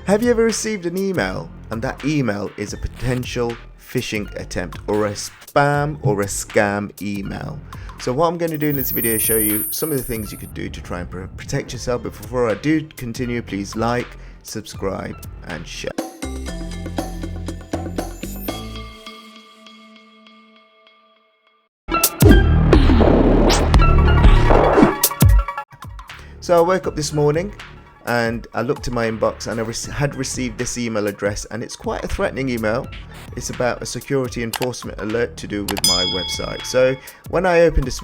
Have you ever received an email and that email is a potential phishing attempt or a spam or a scam email? So what I'm going to do in this video is show you some of the things you could do to try and protect yourself. But before I do continue, please like, subscribe and share. So I woke up this morning and I looked in my inbox and I had received this email address, and it's quite a threatening email. It's about a security enforcement alert to do with my website. So when I open this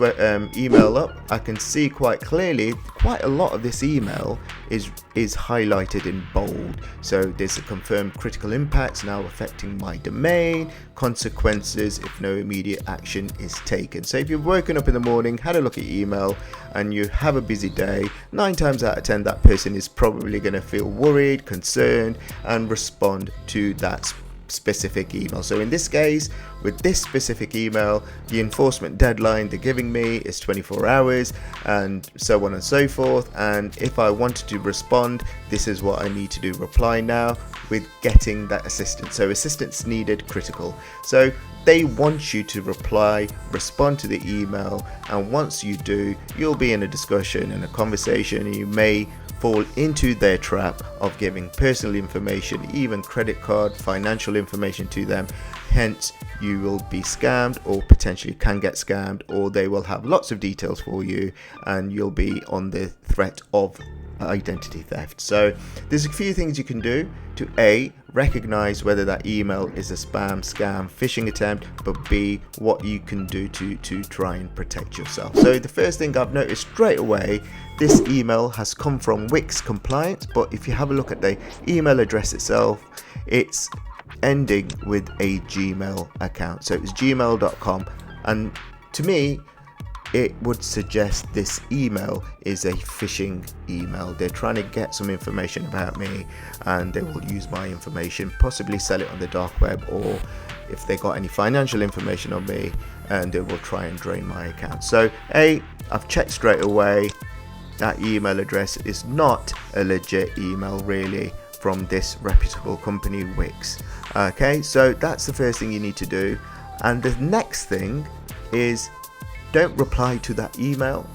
email up, I can see quite clearly quite a lot of this email is highlighted in bold. So there's a confirmed critical impacts now affecting my domain, consequences if no immediate action is taken. So if you've woken up in the morning, had a look at your email, and you have a busy day, 9 times out of 10 that person is probably going to feel worried, concerned, and respond to that specific email. So in this case, with this specific email, the enforcement deadline they're giving me is 24 hours and so on and so forth. And if I wanted to respond, this is what I need to do: reply now with getting that assistance. So assistance needed, critical. So they want you to respond to the email, and once you do, you'll be in a discussion and a conversation, and you may fall into their trap of giving personal information, even credit card, financial information to them. Hence, you will be scammed, or potentially can get scammed, or they will have lots of details for you and you'll be on the threat of identity theft. So there's a few things you can do to A, recognize whether that email is a spam, scam, phishing attempt, but B, what you can do to try and protect yourself. So the first thing I've noticed straight away, this email has come from Wix compliance, but if you have a look at the email address itself, it's ending with a Gmail account. So it's gmail.com, and to me it would suggest this email is a phishing email. They're trying to get some information about me, and they will use my information, possibly sell it on the dark web, or if they got any financial information on me, and they will try and drain my account. So A, I've checked straight away, that email address is not a legit email really from this reputable company, Wix. Okay, so that's the first thing you need to do. And the next thing is, don't reply to that email.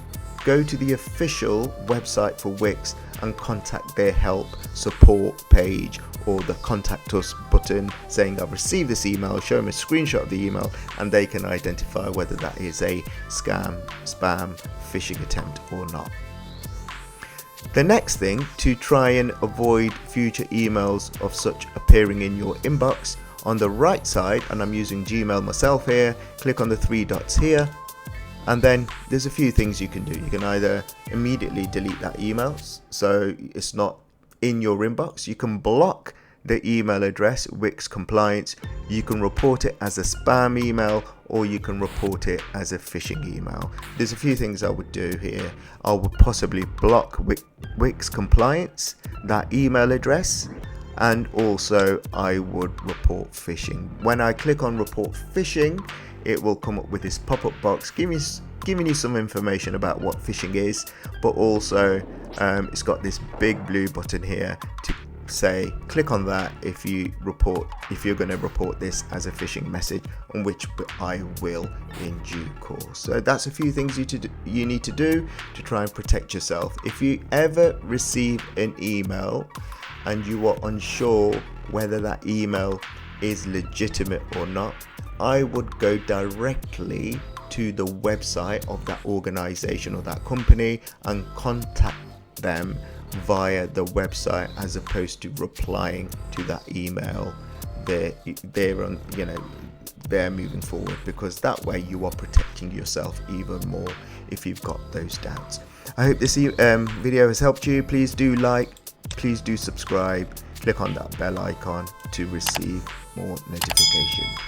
Go to the official website for Wix and contact their help support page, or the contact us button, saying I've received this email. Show them a screenshot of the email and they can identify whether that is a scam, spam, phishing attempt or not. The next thing, to try and avoid future emails of such appearing in your inbox, on the right side, and I'm using Gmail myself here, click on the 3 dots here, and then there's a few things you can do. You can either immediately delete that email so it's not in your inbox. You can block the email address, Wix compliance. You can report it as a spam email, or you can report it as a phishing email. There's a few things I would do here. I would possibly block Wix compliance, that email address, and also I would report phishing. When I click on report phishing, it will come up with this pop-up box giving you some information about what phishing is, but also it's got this big blue button here to say click on that if you're going to report this as a phishing message, on which I will in due course. So that's a few things you need to do to try and protect yourself. If you ever receive an email and you are unsure whether that email is legitimate or not, I would go directly to the website of that organization or that company and contact them via the website, as opposed to replying to that email they're moving forward, because that way you are protecting yourself even more if you've got those doubts. I hope this video has helped you. Please do like, please do subscribe, click on that bell icon to receive more notifications.